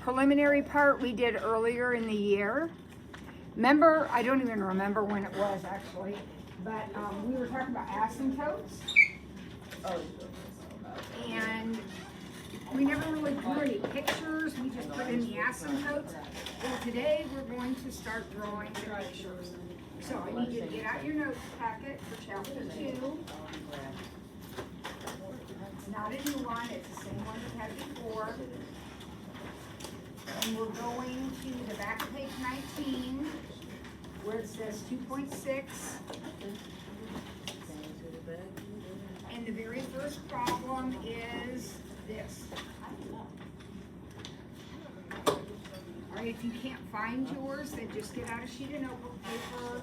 preliminary part we did earlier in the year. Remember, I don't even remember when it was actually, but we were talking about asymptotes. And we never really drew any pictures, we just put in the asymptotes. Well, today we're going to start drawing the pictures. So I need you to get out your notes packet for chapter 2. It's not a new one, it's the same one we had before. And we're going to the back of page 19, where it says 2.6. And the very first problem is this. All right, if you can't find yours, then just get out a sheet of notebook paper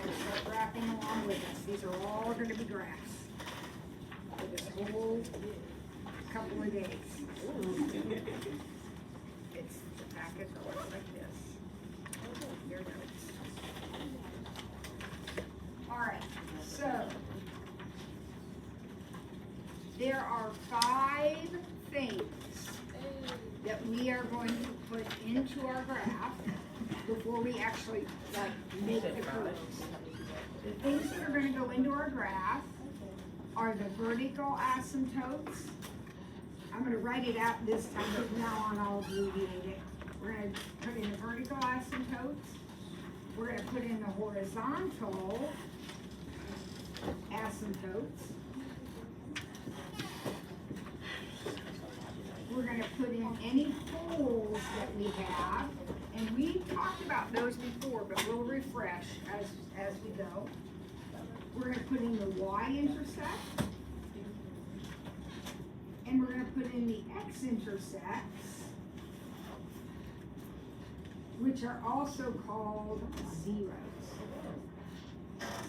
and start graphing along with us. These are all going to be graphs for this whole couple of days. It's the packet that looks like this. Your notes. All right, so there are 5 things that we are going to put into our graph before we actually make the curves. The things that are going to go into our graph are the vertical asymptotes. I'm going to write it out this time, but from now on I'll abbreviate it. We're going to put in the vertical asymptotes. We're going to put in the horizontal asymptotes. We're going to put in any holes that we have, and we talked about those before, but we'll refresh as we go. We're going to put in the y-intercept, and we're going to put in the x-intercepts, which are also called zeros.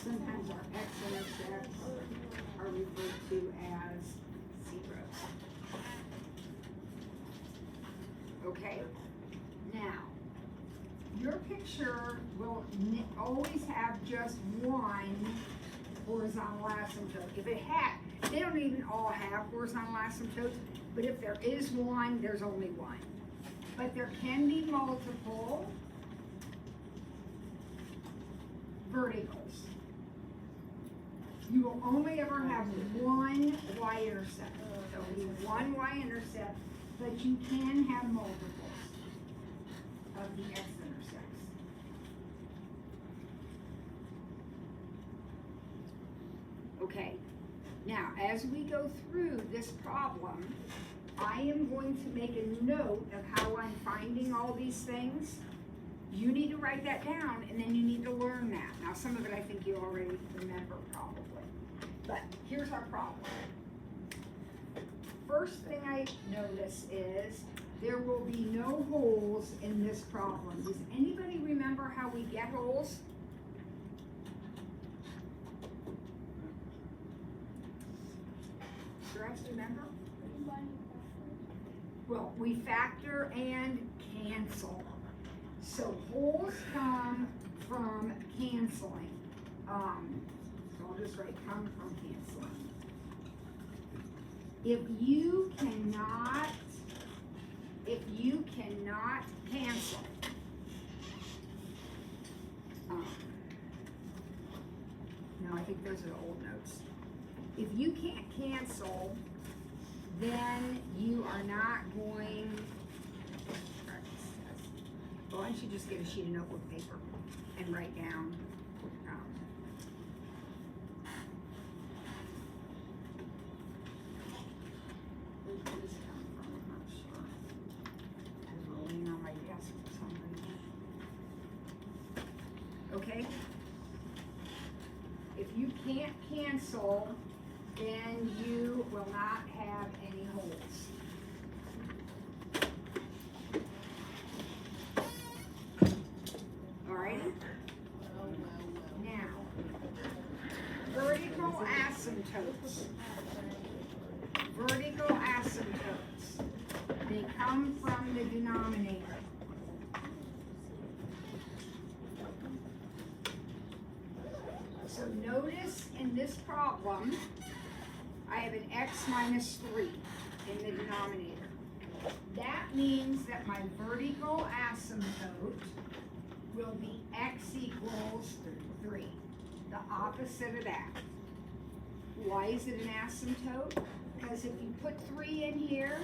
Sometimes our x-intercepts are referred to as zeros. Okay, now, your picture will always have just one horizontal asymptote. If it had, they don't even all have horizontal asymptotes, but if there is one, there's only one. But there can be multiple verticals. You will only ever have one y-intercept. So you have one y-intercept, but you can have multiples of the x-intercepts. Okay, now as we go through this problem, I am going to make a note of how I'm finding all these things. You need to write that down, and then you need to learn that. Now, some of it I think you already remember probably. But here's our problem. First thing I notice is there will be no holes in this problem. Does anybody remember how we get holes? Sure, I remember? Well, we factor and cancel. So holes come from canceling. So I'll just write come from canceling. If you cannot cancel, no, I think those are the old notes. If you can't cancel, then you are not going, why don't you just get a sheet of notebook paper and write down, where's this come from? I'm not sure. I was rolling on my desk for some reason. Okay? If you can't cancel, then you will not have any holes. Alrighty? Now, vertical asymptotes. Vertical asymptotes. They come from the denominator. So notice in this problem, I have an x minus 3 in the denominator. That means that my vertical asymptote will be x equals 3, the opposite of that. Why is it an asymptote? Because if you put 3 in here,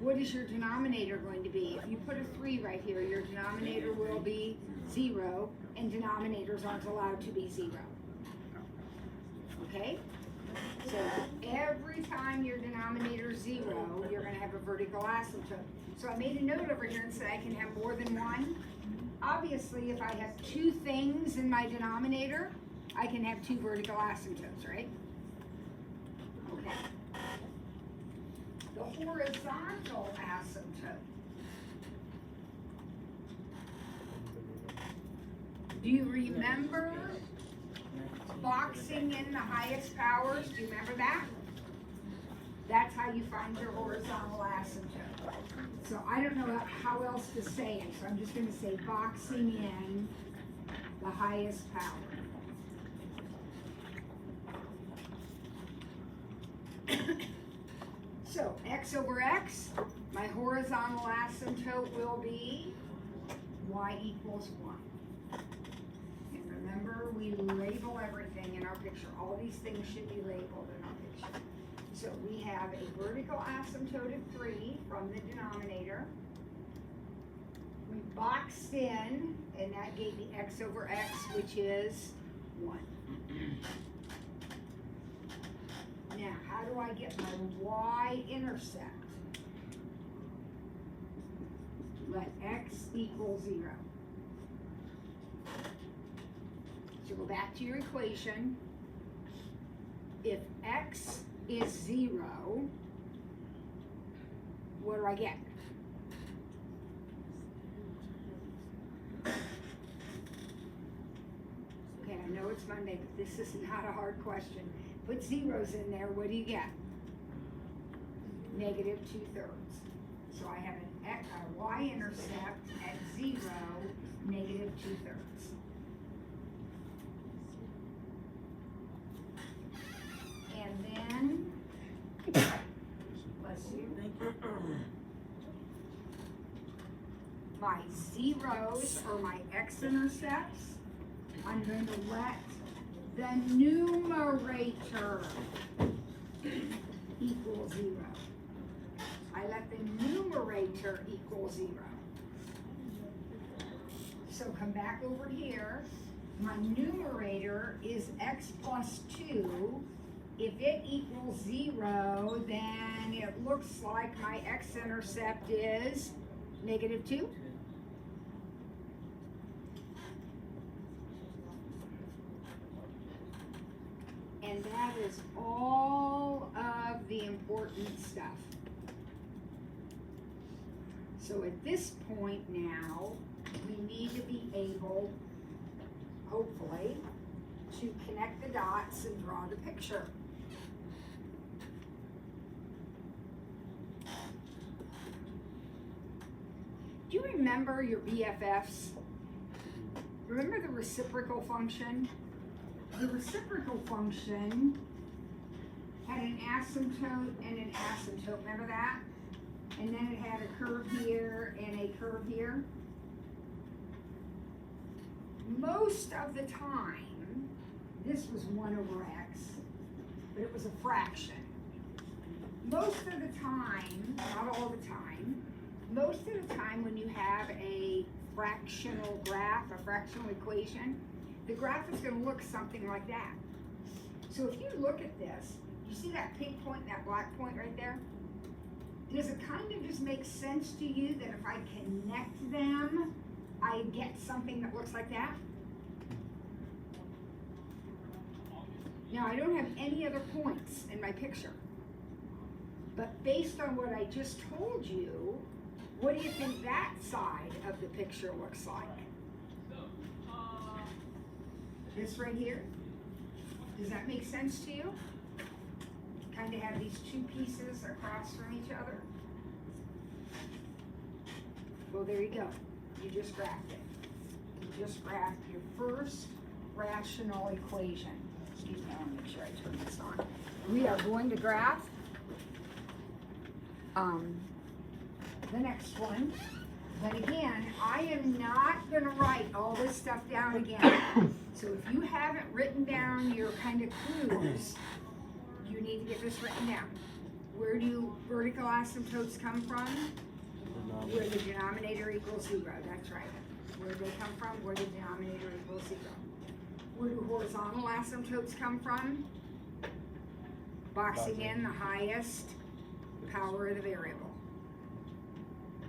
what is your denominator going to be? If you put a 3 right here, your denominator will be 0, and denominators aren't allowed to be 0. Okay? So every time your denominator is 0, you're going to have a vertical asymptote. So I made a note over here and said I can have more than one. Obviously, if I have 2 things in my denominator, I can have 2 vertical asymptotes, right? Okay. The horizontal asymptote. Do you remember boxing in the highest powers? Do you remember that? That's how you find your horizontal asymptote. So I don't know how else to say it, so I'm just going to say boxing in the highest power. So x over x, my horizontal asymptote will be y equals 1. And remember, we label everything in our picture. All these things should be labeled in our picture. So we have a vertical asymptote of 3 from the denominator. We boxed in, and that gave me x over x, which is 1. Now, how do I get my y-intercept? Let x equal 0. So go back to your equation. If x is 0, what do I get? Okay, I know it's Monday, but this is not a hard question. Put zeros in there, what do you get? Negative 2/3. So I have a y-intercept at 0, negative 2/3. And then, let's see, my zeros or my x-intercepts, I'm going to let the numerator equal 0. I let the numerator equal 0. So come back over here. My numerator is x plus 2. If it equals 0, then it looks like my x-intercept is negative 2. And that is all of the important stuff. So at this point now, we need to be able, hopefully, to connect the dots and draw the picture. Do you remember your BFFs? Remember the reciprocal function? The reciprocal function had an asymptote and an asymptote, remember that? And then it had a curve here and a curve here. Most of the time, this was 1 over x, but it was a fraction. Most of the time, not all the time, most of the time when you have a fractional graph, a fractional equation, the graph is going to look something like that. So if you look at this, you see that pink point and that black point right there? Does it kind of just make sense to you that if I connect them, I get something that looks like that? Now, I don't have any other points in my picture. But based on what I just told you, what do you think that side of the picture looks like? This right here? Does that make sense to you? Kind of have these 2 pieces across from each other? Well, there you go. You just graphed it. You just graphed your first rational equation. Excuse me, I want to make sure I turn this on. We are going to graph the next one. But again, I am not gonna write all this stuff down again. So if you haven't written down your kind of clues, you need to get this written down. Where do vertical asymptotes come from? Where the denominator equals 0, that's right. Where do they come from? Where the denominator equals 0. Where do horizontal asymptotes come from? Boxing in the highest power of the variable.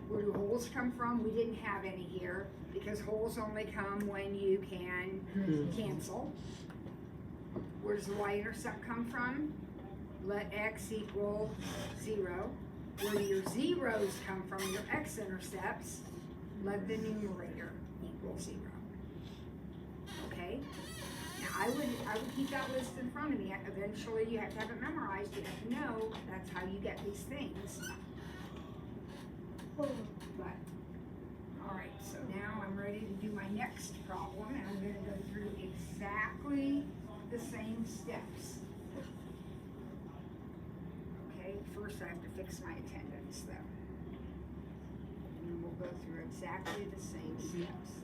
Where do holes come from? We didn't have any here because holes only come when you can cancel. Where does the y-intercept come from? Let x equal 0. Where do your zeros come from? Your x-intercepts. Let the numerator equal 0. Okay? Now I would keep that list in front of me. Eventually you have to have it memorized. You have to know that's how you get these things. But, alright, so now I'm ready to do my next problem, and I'm going to go through exactly the same steps. Okay, first I have to fix my attendance, though. And then we'll go through exactly the same steps.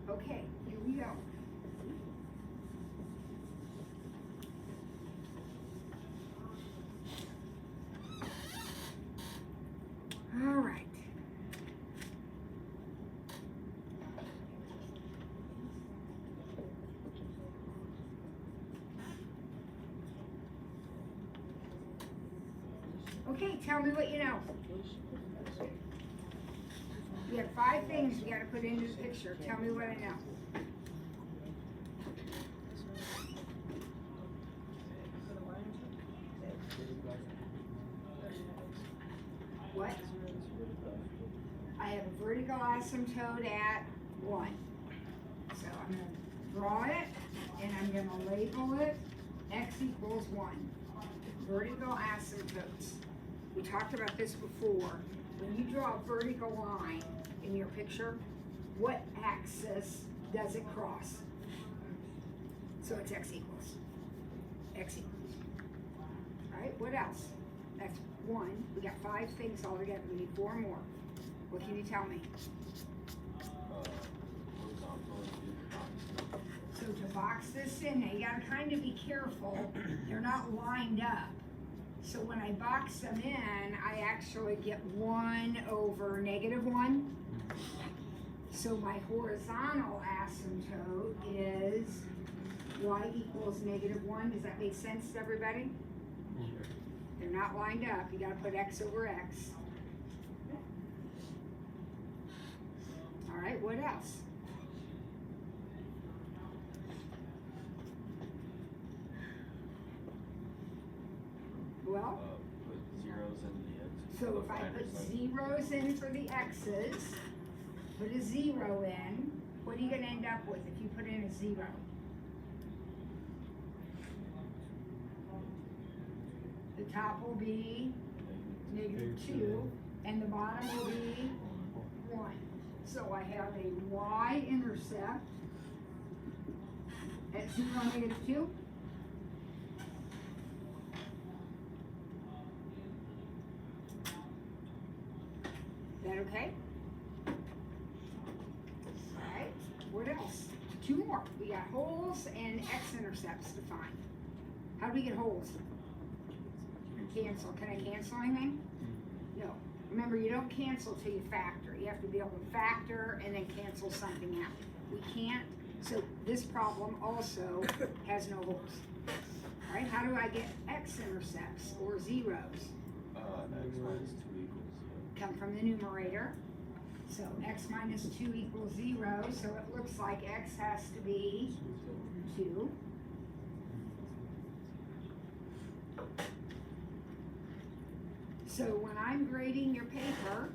Okay, here we go. All right. Okay, tell me what you know. You have 5 things you got to put into the picture. Tell me what I know. What? I have a vertical asymptote at 1. So I'm going to draw it, and I'm going to label it x equals 1. Vertical asymptotes. We talked about this before. When you draw a vertical line in your picture, what axis does it cross? So it's x equals. X equals. All right, what else? That's 1. We got 5 things all together. We need 4 more. What can you tell me? So to box this in, now you gotta kind of be careful. They're not lined up. So when I box them in, I actually get 1 over -1. So my horizontal asymptote is y equals -1. Does that make sense to everybody? They're not lined up. You gotta put x over x. All right, what else? Well, put zeros in the x. so if I put zeros in for the x's, put a 0 in, what are you going to end up with if you put in a 0? The top will be -2, and the bottom will be 1. So I have a y-intercept at 0, -2. Is that okay? Alright, what else? 2 more. We got holes and x-intercepts to find. How do we get holes? Cancel. Can I cancel anything? No. Remember, you don't cancel till you factor. You have to be able to factor and then cancel something out. We can't. So this problem also has no holes. Alright, how do I get x-intercepts or zeros? X minus 2 equals 0. Come from the numerator. So x minus 2 equals 0, so it looks like x has to be 2. So when I'm grading your paper,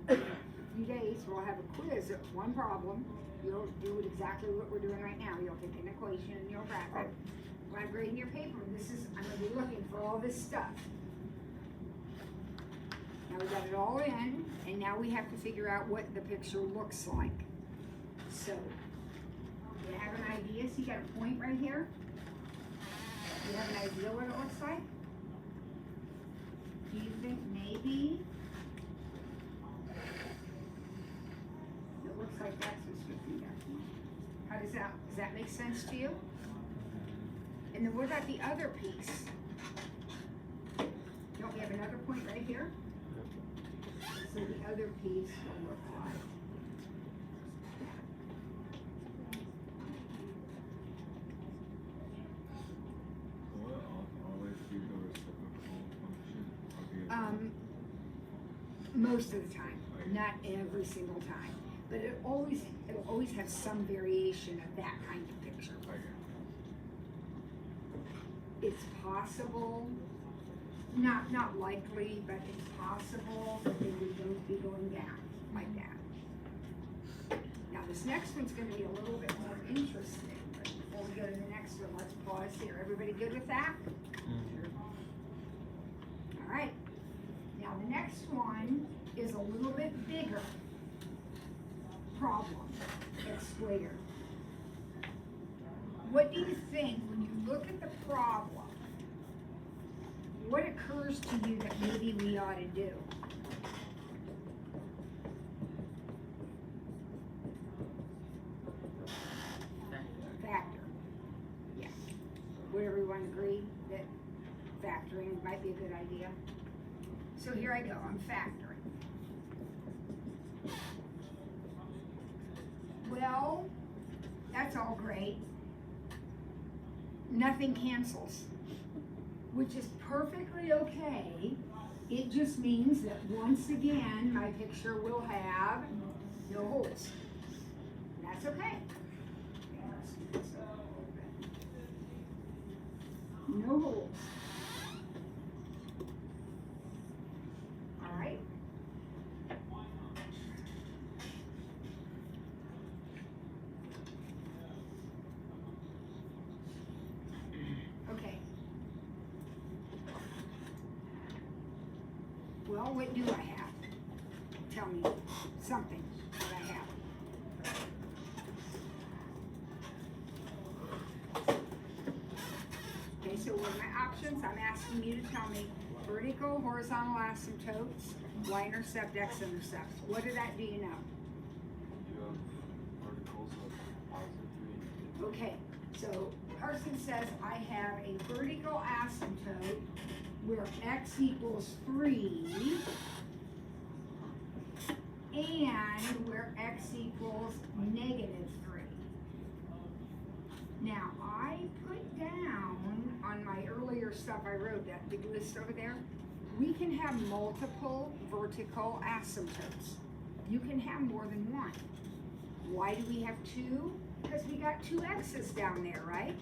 in a few days, we'll have a quiz of one problem. You'll do exactly what we're doing right now. You'll take an equation and you'll graph it. When I'm grading your paper, I'm gonna be looking for all this stuff. Now we got it all in, and now we have to figure out what the picture looks like. So, you have an idea? So you got a point right here? You have an idea what it looks like? Do you think maybe it looks like that's what's supposed to be? How does that make sense to you? And then what about the other piece? Don't we have another point right here? So the other piece will look like. Most of the time, not every single time, but it'll always have some variation of that kind of picture. It's possible, not likely, but it's possible that they would both be going down like that. Now this next one's going to be a little bit more interesting, but before we go to the next one, let's pause here. Everybody good with that? All right. Now the next one is a little bit bigger problem, x squared. What do you think when you look at the problem? What occurs to you that maybe we ought to do? Factor. Yeah. Would everyone agree that factoring might be a good idea? So here I go, I'm factoring. Well, that's all great. Nothing cancels, which is perfectly okay. It just means that once again, my picture will have no holes. And that's okay. No holes. All right. Okay. Well, what do I have? Tell me something that I have. Okay, so what are my options? I'm asking you to tell me vertical, horizontal asymptotes, y-intercept, x-intercept. What of that do you know? You have articles of positive 3. Okay, so Carson says I have a vertical asymptote where x equals 3 and where x equals negative 3. Now I put down on my earlier stuff I wrote, that big list over there, we can have multiple vertical asymptotes. You can have more than one. Why do we have two? Because we got two x's down there, right?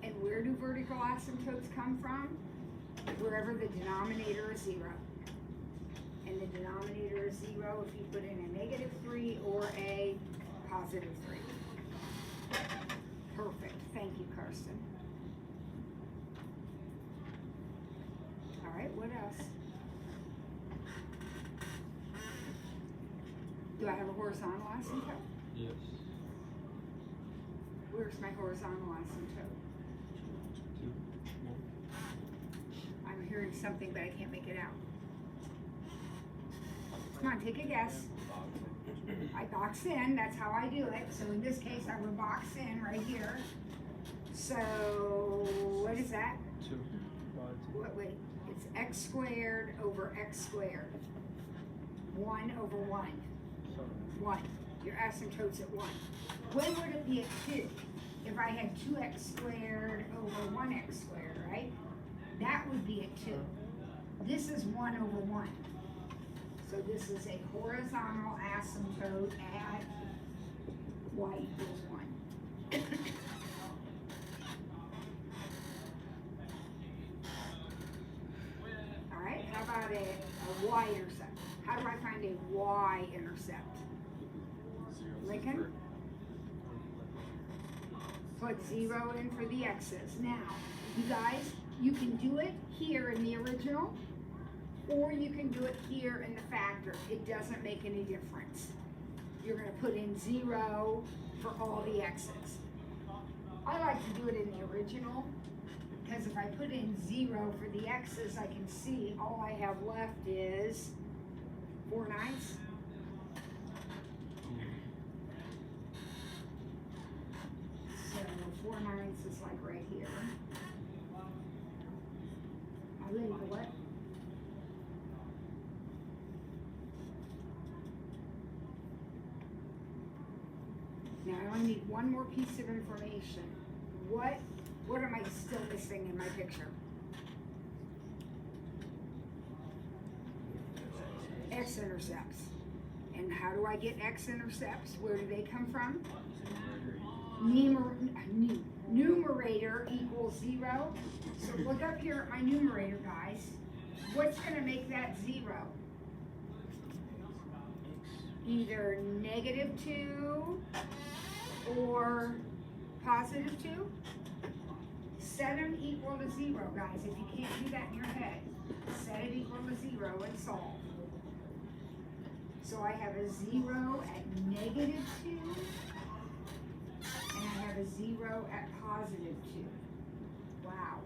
And where do vertical asymptotes come from? Wherever the denominator is 0. And the denominator is 0 if you put in a negative 3 or a positive 3. Perfect. Thank you, Karsten. All right, what else? Do I have a horizontal asymptote? Yes. Where's my horizontal asymptote? 2. I'm hearing something, but I can't make it out. Come on, take a guess. I box in, that's how I do it. So in this case, I would box in right here. So, what is that? 2. Wait, it's x squared over x squared. 1 over 1. 1. Your asymptote's at 1. When would it be at 2? If I had 2x squared over 1x squared, right? That would be at 2. This is 1 over 1. So So this is a horizontal asymptote at y equals 1. All right, how about a y-intercept? How do I find a y-intercept? Lincoln? Put 0 in for the x's. Now, you guys, you can do it here in the original, or you can do it here in the factor. It doesn't make any difference. You're going to put in 0 for all the x's. I like to do it in the original, because if I put in 0 for the x's, I can see all I have left is 4/9. So 4/9 is like right here. I label it. Now I only need one more piece of information. What am I still missing in my picture? X-intercepts. And how do I get x-intercepts? Where do they come from? Numerator equals 0. So look up here at my numerator, guys. What's going to make that 0? Either -2 or +2. Set them equal to 0, guys. If you can't do that in your head, set it equal to 0 and solve. So I have a 0 at -2, and I have a 0 at +2. Wow.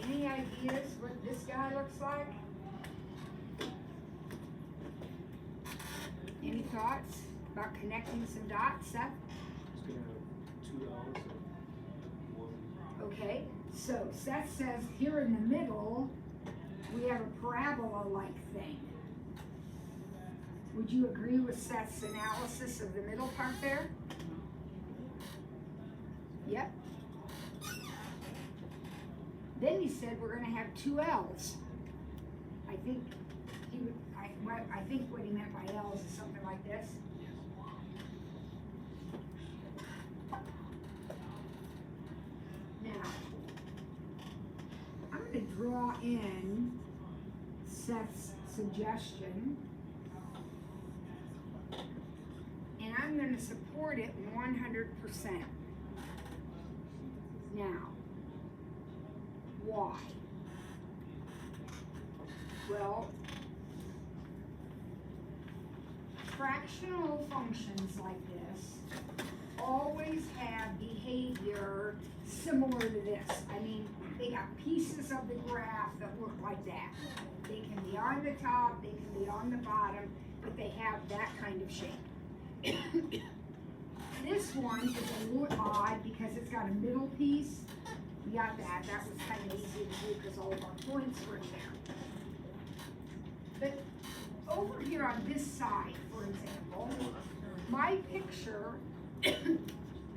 Any ideas what this guy looks like? Any thoughts about connecting some dots, Seth? Just gonna have 2 L's and 1. Okay, so Seth says here in the middle, we have a parabola-like thing. Would you agree with Seth's analysis of the middle part there? Yep. Then he said we're going to have 2 L's. I think I think what he meant by L's is something like this. Now, I'm going to draw in Seth's suggestion, and I'm going to support it 100%. Now, why? Well, fractional functions like this always have behavior similar to this. I mean, they got pieces of the graph that look like that. They can be on the top, they can be on the bottom, but they have that kind of shape. This one is a little odd because it's got a middle piece. We got that. That was kind of easy to do because all of our points were in there. But over here on this side, for example, my picture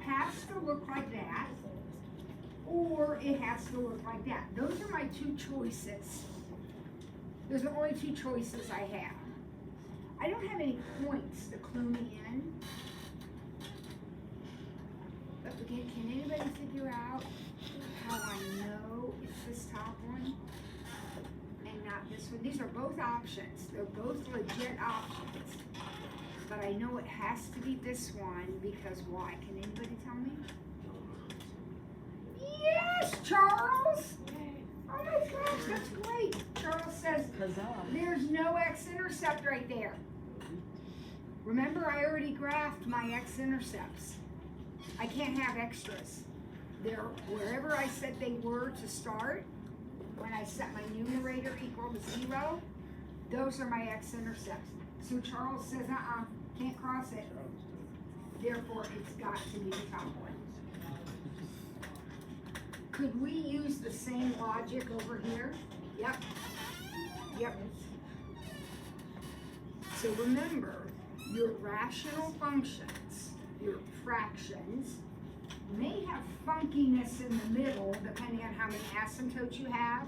has to look like that, or it has to look like that. Those are my 2 choices. Those are the only 2 choices I have. I don't have any points to clue me in. But again, can anybody figure out how I know it's this top one and not this one? These are both options. They're both legit options. But I know it has to be this one because why? Can anybody tell me? Yes, Charles! Oh my gosh, that's great. Charles says there's no x-intercept right there. Remember, I already graphed my x-intercepts. I can't have extras. They're wherever I said they were to start. When I set my numerator equal to 0, those are my x-intercepts. So Charles says, can't cross it. Therefore, it's got to be the top one. Could we use the same logic over here? Yep. Yep. So remember, your rational functions, your fractions. May have funkiness in the middle depending on how many asymptotes you have,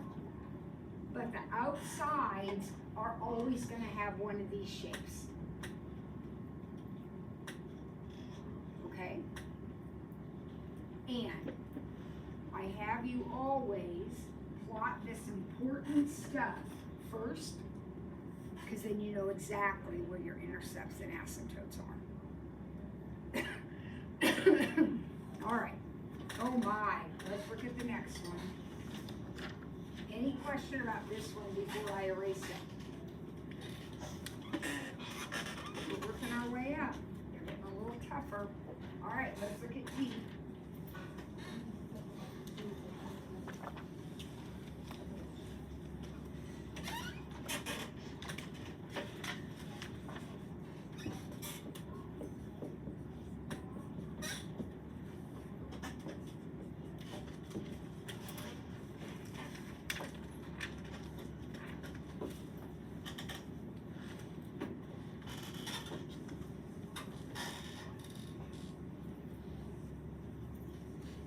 but the outsides are always going to have one of these shapes. Okay? And I have you always plot this important stuff first, because then you know exactly where your intercepts and asymptotes are. All right. Oh my, let's look at the next one. Any question about this one before I erase it? We're working our way up. They're getting a little tougher. All right, let's look at D.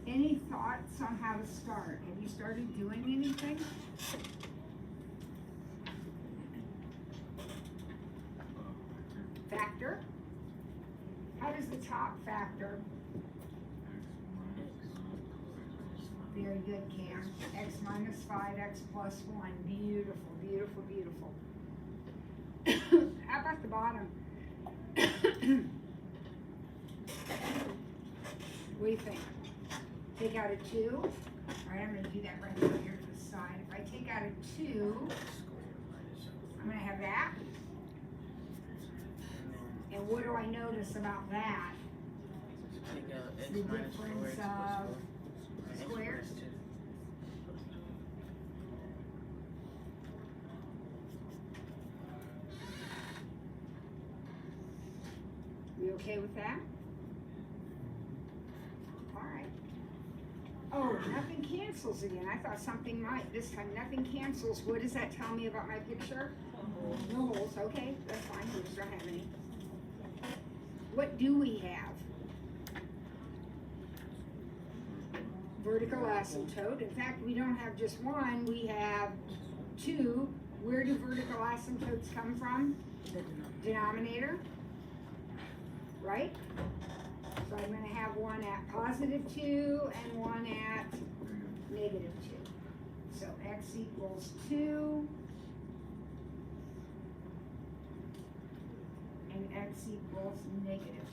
Any thoughts on how to start? Have you started doing anything? Factor? How does the top factor? Very good, Cam. X minus 5, x plus 1. Beautiful, beautiful, beautiful. How about the bottom? What do you think? Take out a 2. All right, I'm going to do that right over here to the side. If I take out a 2, I'm going to have that. And what do I notice about that? Take out x The minus difference 4x of plus 4. squares. You okay with that? All right. Oh, nothing cancels again. I thought something might. This time nothing cancels. What does that tell me about my picture? No holes. Okay, that's fine. We just don't have any. What do we have? Vertical asymptote. In fact, we don't have just one. We have 2. Where do vertical asymptotes come from? Denominator. Right? So I'm going to have one at positive 2 and one at negative 2. So x equals 2 and x equals negative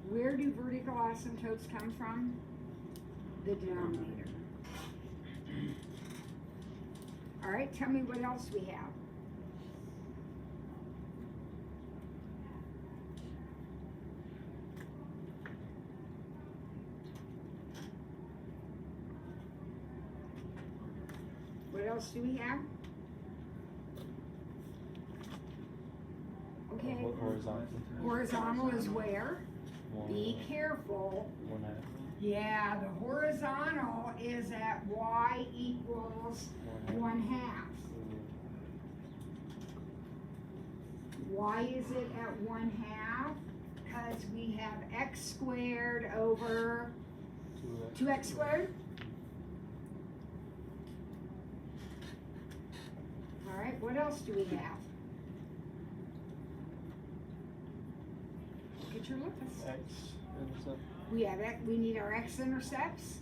2. Where do vertical asymptotes come from? The denominator. All right, tell me what else we have. What else do we have? Okay. Horizontal. Horizontal is where? Be careful. 1/2. Yeah, the horizontal is at y equals 1/2. Why is it at 1/2? Because we have x squared over 2x squared. All right, what else do we have? Look at your list. X intercept. We need our x-intercepts.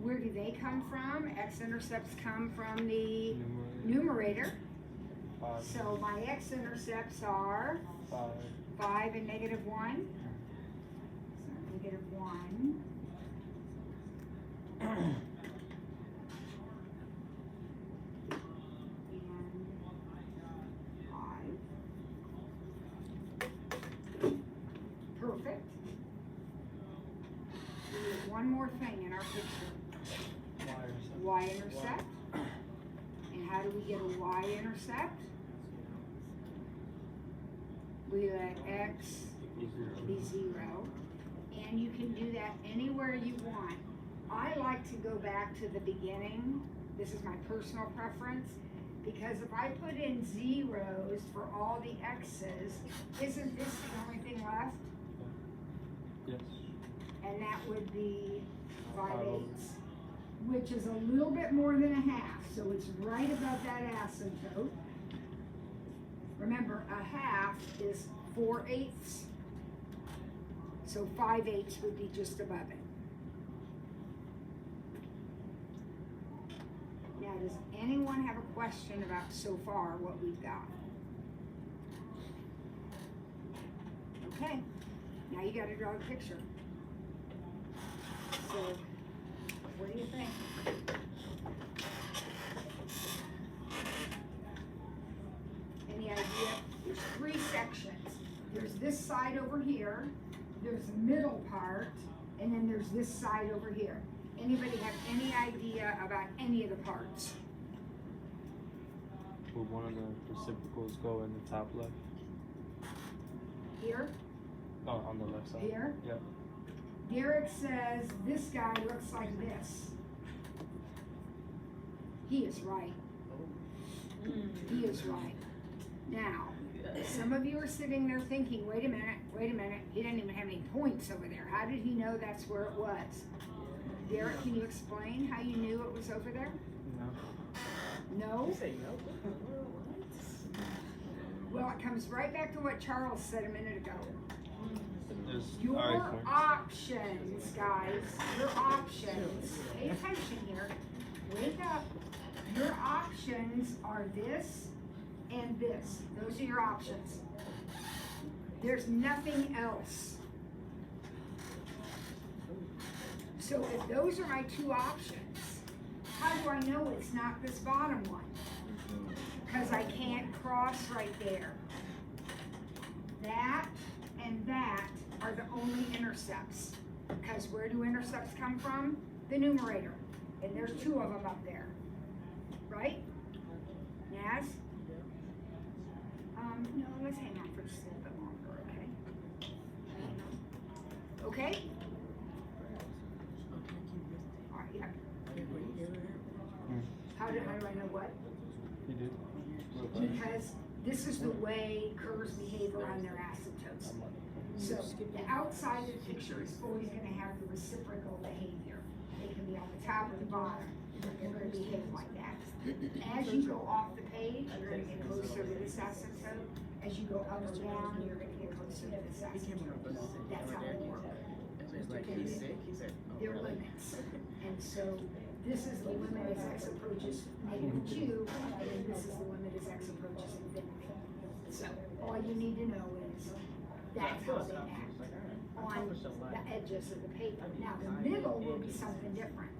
Where do they come from? X-intercepts come from the numerator. 5. So my x-intercepts are 5 and negative 1. So negative 1. And 5. Perfect. We have one more thing in our picture. Y-intercept. And how do we get a y-intercept? We let x be 0. And you can do that anywhere you want. I like to go back to the beginning. This is my personal preference, Because if I put in zeros for all the x's, isn't this the only thing left? Yes. And that would be 5/8, which is a little bit more than a half, so it's right above that asymptote. Remember, a half is 4/8, so 5/8 would be just above it. Now, does anyone have a question about so far what we've got? Okay, now you gotta draw the picture. So, what do you think? Any idea? There's 3 sections. There's this side over here, there's the middle part, and then there's this side over here. Anybody have any idea about any of the parts? Will one of the reciprocals go in the top left? Here? Oh, on the left side. Here? Yep. Derek says this guy looks like this. He is right. He is right. Now, some of you are sitting there thinking, wait a minute, he didn't even have any points over there. How did he know that's where it was? Derek, can you explain how you knew it was over there? No. No? You say no? Well, it comes right back to what Charles said a minute ago. There's Your points. options, guys, your options, pay attention here, wake up. Your options are this and this. Those are your options. There's nothing else. So if those are my 2 options, how do I know it's not this bottom one? Because I can't cross right there. That and that are the only intercepts. Because where do intercepts come from? The numerator. And there's 2 of them up there. Right? Yes? No, let's hang on for just a little bit longer, okay? Okay? All right, yeah. How do I know what? You did? Because this is the way curves behave around their asymptotes. So the outside of the picture is always going to have the reciprocal behavior. They can be on the top or the bottom. They're going to behave like that. As you go off the page, you're going to get closer to this asymptote. As you go up or down, you're going to get closer to this asymptote. That's how they work. It's like he's sick. He said, They're limits. And so this is the limit as x approaches -2, and then this is the limit as x approaches infinity. So all you need to know is that's how they act on the edges of the paper. Now the middle will be something different.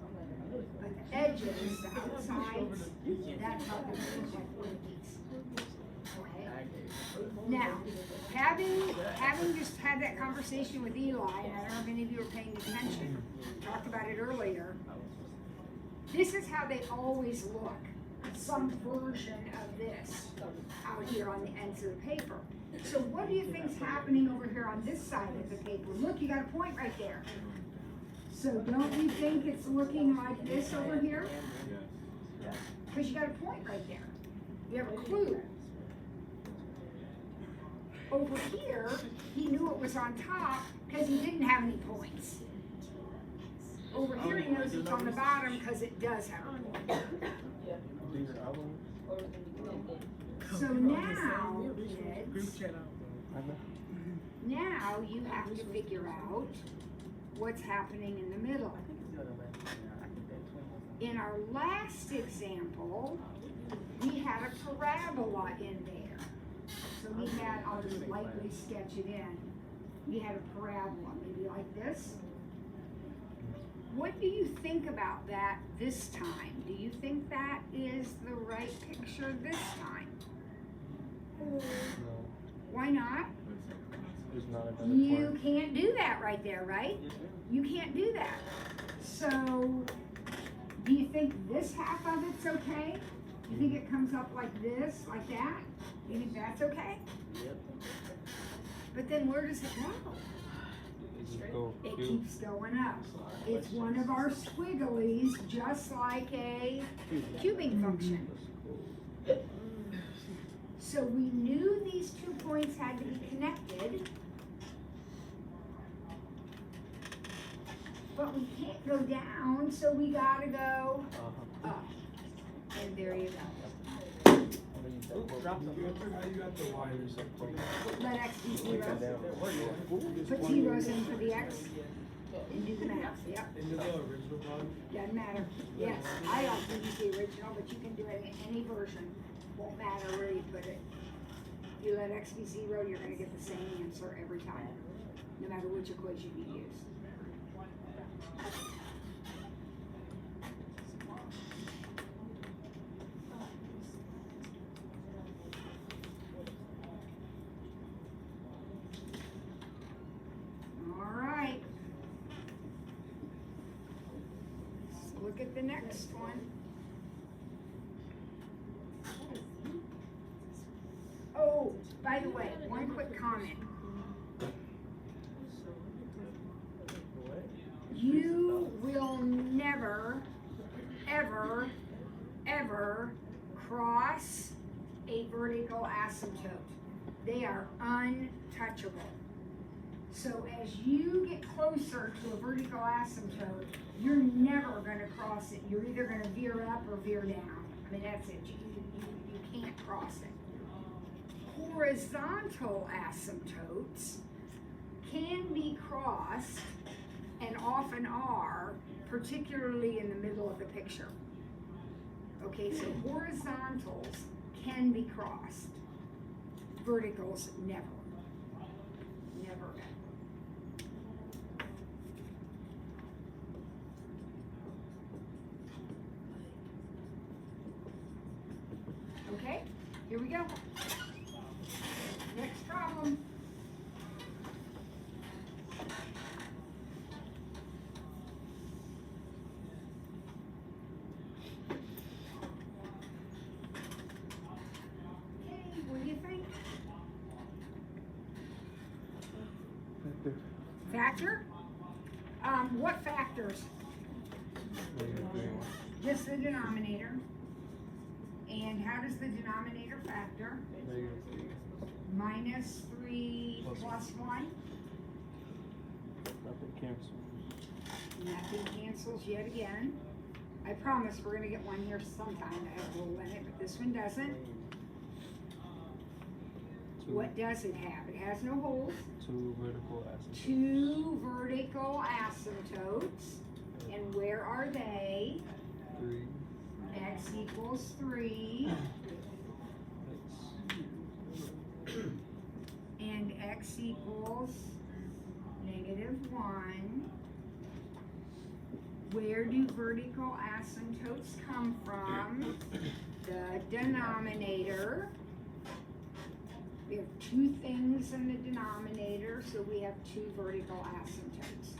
But the edges, the outsides, that's how they look like one of these. Okay? Now, having just had that conversation with Eli, and I don't know if any of you were paying attention, talked about it earlier. This is how they always look. Some version of this out here on the ends of the paper. So what do you think's happening over here on this side of the paper? Look, you got a point right there. So don't you think it's looking like this over here? Because you got a point right there. You have a clue. Over here, he knew it was on top because he didn't have any points. Over here, he knows it's on the bottom because it does have a point. These are outlined? So now, kids, Okay. now you have to figure out what's happening in the middle. In our last example, we had a parabola in there. So we had, I'll just lightly sketch it in. We had a parabola, maybe like this. What do you think about that this time? Do you think that is the right picture this time? No. Why not? There's not another You point. can't do that right there, right? You can't do that. So, do you think this half of it's okay? You think it comes up like this, like that? You think that's okay? Yep. But then where does it go? It just go It cube. keeps going up. It's one of our squigglies, just like a cubing function. So we knew these 2 points had to be connected. But we can't go down, so we gotta go up. And there you go. How you got the wires up? Let x be 0. Put zeros in for the x. And do the math, yep. Into the original one? Doesn't matter. Yes, I often use the original, but you can do it in any version. Won't matter where you put it. If you let x be 0, you're gonna get the same answer every time, no matter which equation you use. All right. Let's look at the next one. Oh, by the way, one quick comment. You will never, ever, ever cross a vertical asymptote. They are untouchable. So as you get closer to a vertical asymptote, you're never going to cross it. You're either going to veer up or veer down. I mean, that's it. You can't cross it. Horizontal asymptotes can be crossed, and often are, particularly in the middle of the picture. Okay, so horizontals can be crossed. Verticals, never. Never. Okay, here we go. Next problem. Okay, what do you think? Factor? What factors? Just the denominator. And how does the denominator factor? Minus 3 plus 1. Nothing cancels. Nothing cancels yet again. I promise we're gonna get one here sometime that has a little in it, but this one doesn't. What does it have? It has no holes. 2 vertical asymptotes. 2 vertical asymptotes. And where are they? 3. X equals 3. And x equals -1. Where do vertical asymptotes come from? The denominator. We have 2 things in the denominator, so we have 2 vertical asymptotes.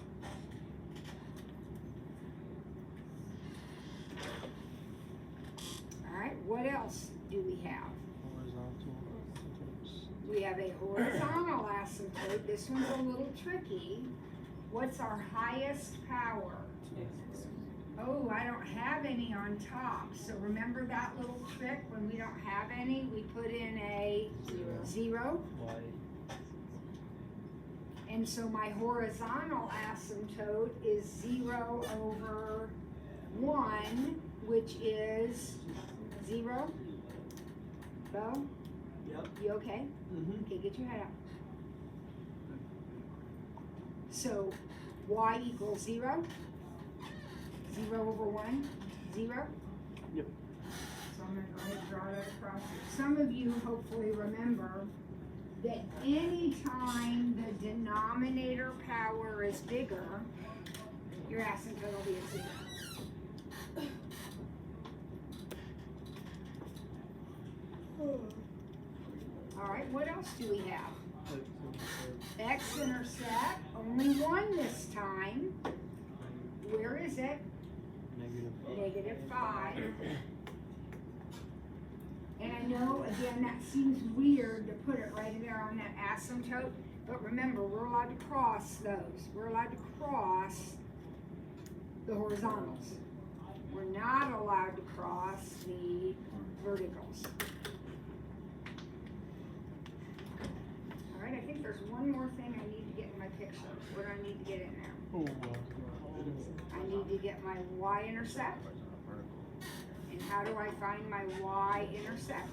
All right, what else do we have? Horizontal asymptotes. We have a horizontal asymptote. This one's a little tricky. What's our highest power? Oh, I don't have any on top. So remember that little trick? When we don't have any, we put in a 0. Y. And so my horizontal asymptote is 0 over 1, which is 0. Bo? Yep. You okay? Mm-hmm. Okay, get your head up. So y equals 0. 0 over 1, 0. Yep. So I'm going to go ahead and draw that across here. Some of you hopefully remember that any time the denominator power is bigger, your asymptote will be a 0. All right, what else do we have? X-intercept, only 1 this time. Where is it? -5. And I know, again, that seems weird to put it right there on that asymptote, but remember, we're allowed to cross those. We're allowed to cross the horizontals. We're not allowed to cross the verticals. Alright, I think there's one more thing I need to get in my picture. What do I need to get in there? Oh, I need to get my y-intercept. And how do I find my y-intercept?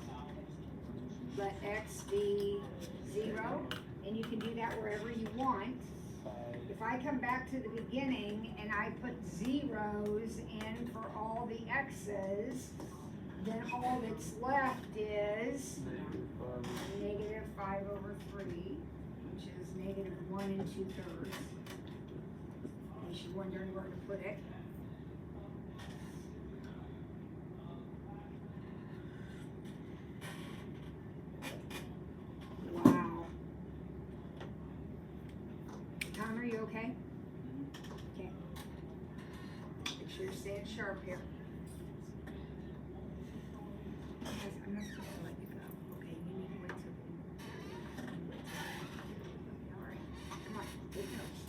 Let x be 0, and you can do that wherever you want. If I come back to the beginning and I put zeros in for all the x's, then all that's left is negative 5/3, which is negative 1 2/3. In case you're wondering where to put it. Wow. Tom, are you okay? Okay. Make sure you're staying sharp here. Guys, I'm not supposed to let you go. Okay, you need to wait till. All right, come on, take notes.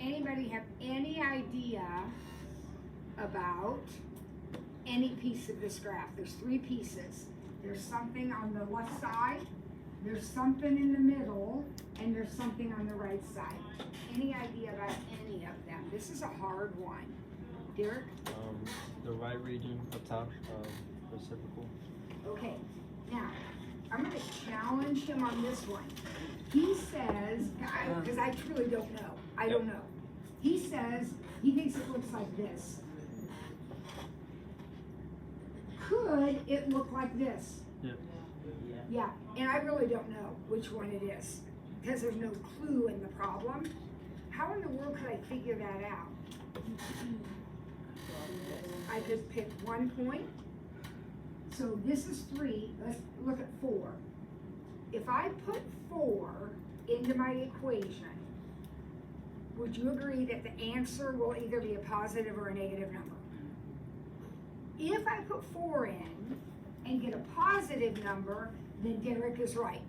Anybody have any idea about any piece of this graph? There's 3 pieces. There's something on the left side, there's something in the middle, and there's something on the right side. Any idea about any of them? This is a hard one. Derek? The right region up top, reciprocal. Okay, now, I'm gonna challenge him on this one. He says, because I truly don't know, I don't know. He says, he thinks it looks like this. Could it look like this? Yep. Yeah, and I really don't know which one it is, because there's no clue in the problem. How in the world could I figure that out? I could pick one point. So this is 3, let's look at 4. If I put 4 into my equation, would you agree that the answer will either be a positive or a negative number? If I put 4 in and get a positive number, then Derek is right.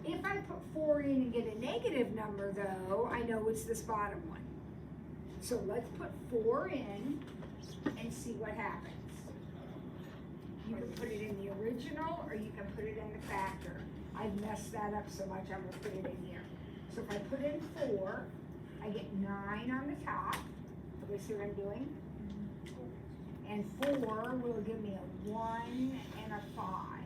If I put 4 in and get a negative number though, I know it's this bottom one. So let's put 4 in and see what happens. You can put it in the original or you can put it in the factor. I've messed that up so much I'm gonna put it in here. So if I put in 4, I get 9 on the top. Everybody see what I'm doing? And 4 will give me a 1 and a 5.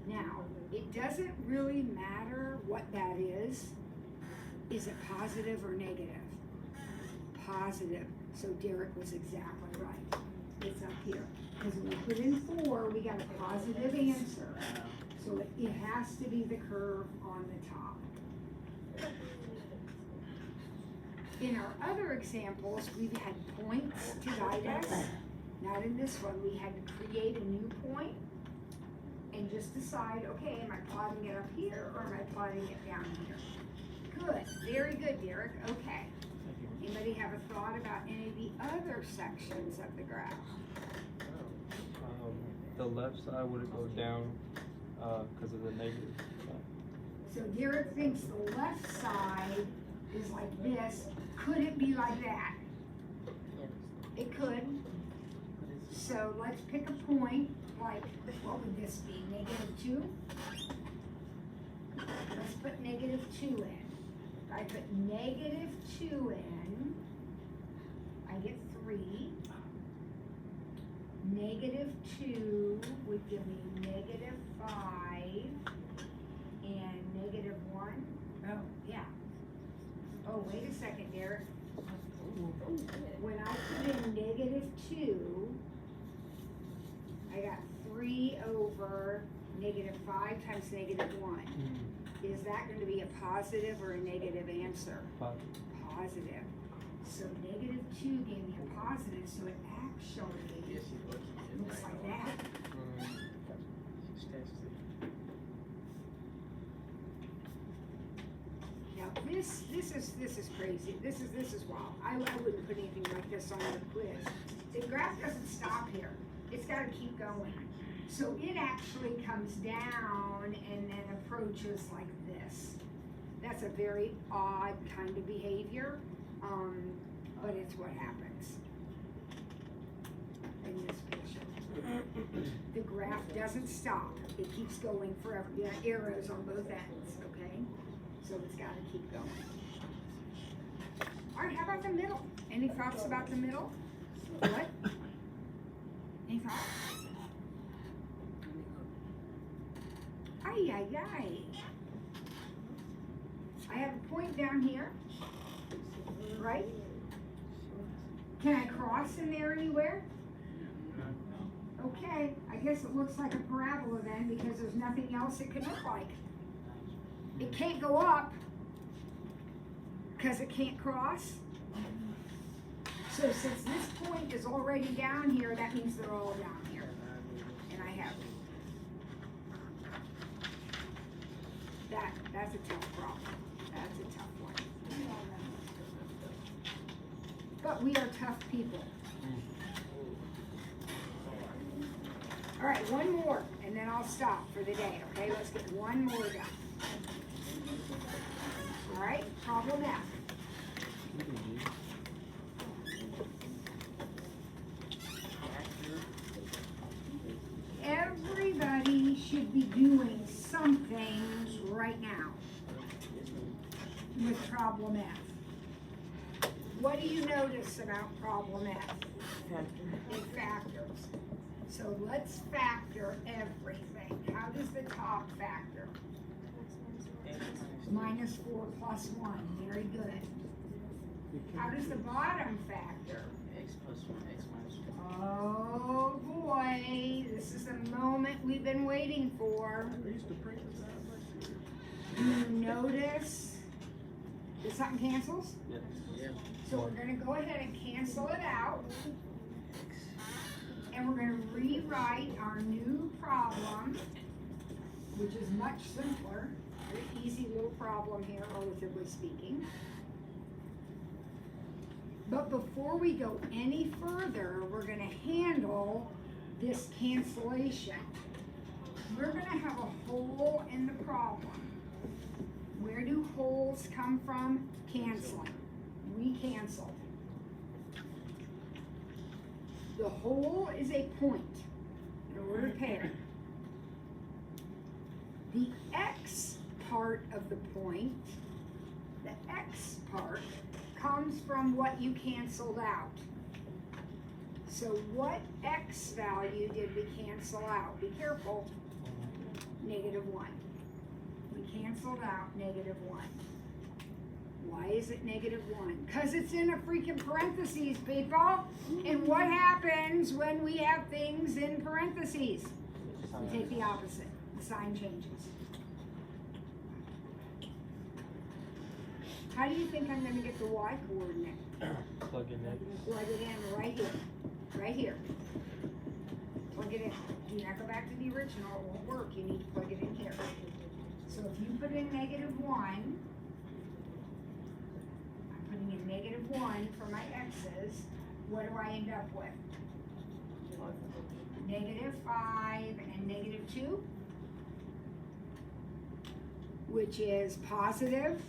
Now, it doesn't really matter what that is. Is it positive or negative? Positive. So Derek was exactly right. It's up here. Because when we put in 4, we got a positive answer. So it has to be the curve on the top. In our other examples, we've had points to guide us. Not in this one. We had to create a new point and just decide, okay, am I plotting it up here or am I plotting it down here? Good. Very good, Derek. Okay. Anybody have a thought about any of the other sections of the graph? The left side would go down because of the negative side. So Derek thinks the left side is like this. Could it be like that? It could. So let's pick a point, like, what would this be, -2? Let's put -2 in. If I put -2 in, I get 3. -2 would give me -5 and -1. Oh, yeah. Oh, wait a second, Derek. When I put in -2, I got 3 over -5 times -1. Is that going to be a positive or a negative answer? Positive. So -2 gave me a positive, so it actually looks like that. Now this is crazy. This is wild. I wouldn't put anything like this on the quiz. The graph doesn't stop here. It's got to keep going. So it actually comes down and then approaches like this. That's a very odd kind of behavior, but it's what happens in this picture. The graph doesn't stop. It keeps going forever. You got arrows on both ends, okay? So it's got to keep going. All right, how about the middle? Any thoughts about the middle? What? Any thoughts? Ay, ay, ay. I have a point down here, right? Can I cross in there anywhere? Okay, I guess it looks like a parabola then because there's nothing else it could look like. It can't go up because it can't cross. So since this point is already down here, that means they're all down here. And I have that's a tough problem. That's a tough one. But we are tough people. All right, one more, and then I'll stop for the day, okay? Let's get one more done. All right, problem F. Everybody should be doing something right now with problem F. What do you notice about problem F? It factors. So let's factor everything. How does the top factor? Minus 4 plus 1. Very good. How does the bottom factor? X plus 1, X minus 1. Oh boy, this is the moment we've been waiting for. Do you notice that something cancels? Yes. Yeah. So we're going to go ahead and cancel it out. And we're going to rewrite our new problem, which is much simpler. Very easy little problem here, relatively speaking. But before we go any further, we're going to handle this cancellation. We're going to have a hole in the problem. Where do holes come from? Canceling. We canceled. The hole is a point in order to pair. The x part of the point, the x part, comes from what you canceled out. So what x value did we cancel out? Be careful. -1. We canceled out -1. Why is it -1? Because it's in a freaking parentheses, people. And what happens when we have things in parentheses? We take the opposite. The sign changes. How do you think I'm going to get the y coordinate? Plug in negative. Plug it in right here. Right here. Plug it in. Do not go back to the original. It won't work. You need to plug it in here. So if you put in -1, I'm putting in -1 for my x's, what do I end up with? -5 and -2, which is positive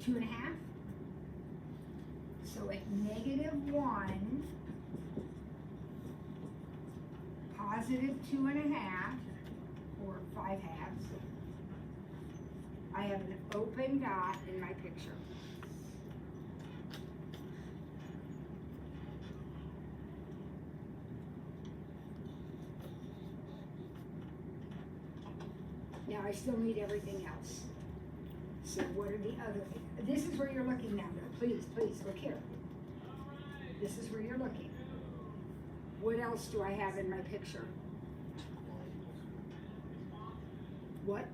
2.5. So at -1, positive 2.5, or 5/2, I have an open dot in my picture. Now I still need everything else. So what are the other, this is where you're looking now, though. Please, please, look here. This is where you're looking. What else do I have in my picture? What?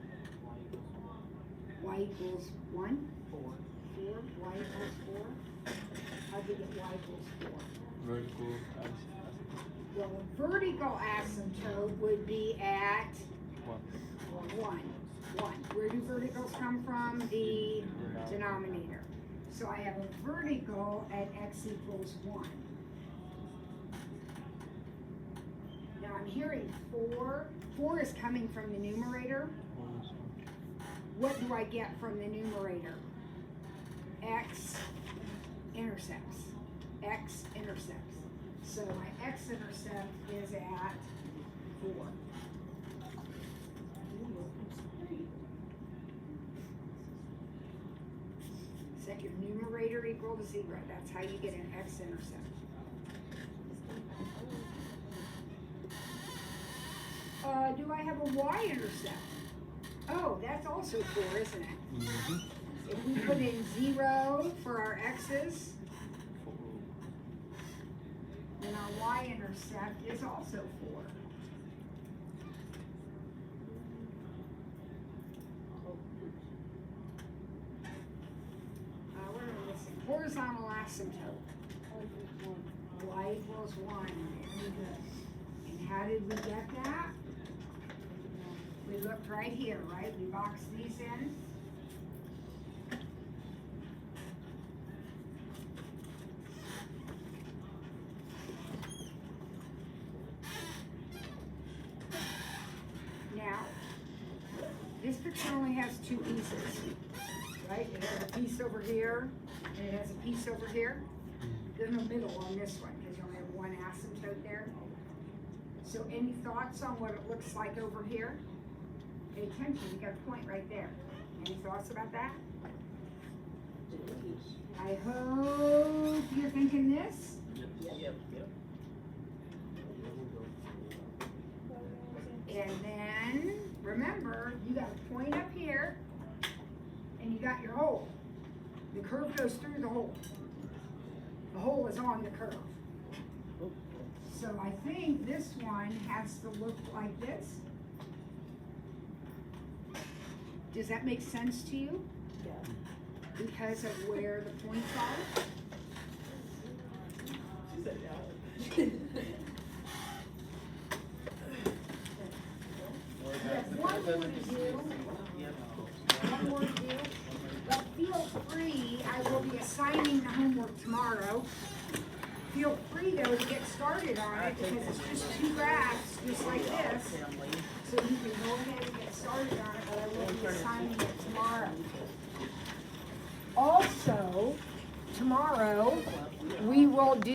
Y equals 1? 4. Y equals 4? How do you get y equals 4? Vertical. Well, a vertical asymptote would be at 1. Where do verticals come from? The denominator. So I have a vertical at x equals 1. Now I'm hearing 4. 4 is coming from the numerator. What do I get from the numerator? X intercepts. X intercepts. So my x-intercept is at 4. Set your numerator equal to 0. That's how you get an x-intercept. Do I have a y-intercept? Oh, that's also 4, isn't it? Mhm. If we put in 0 for our x's, then our y-intercept is also 4. What are we missing? Horizontal asymptote. Y equals 1. Very good. And how did we get that? We looked right here, right? We boxed these in. Now, this picture only has 2 pieces, right? It has a piece over here, and it has a piece over here. There's no middle on this one, because you only have 1 asymptote there. So any thoughts on what it looks like over here? Pay attention, you got a point right there. Any thoughts about that? I hope you're thinking this. Yep. And then, remember, you got a point up here, and you got your hole. The curve goes through the hole. The hole is on the curve. So I think this one has to look like this. Does that make sense to you? Yeah. Because of where the points are? She said yeah. We have one more to do. One more to do. But feel free, I will be assigning the homework tomorrow. Feel free though to get started on it because it's just 2 graphs, just like this. So you can go ahead and get started on it, but I will be assigning it tomorrow. Also, tomorrow, we will do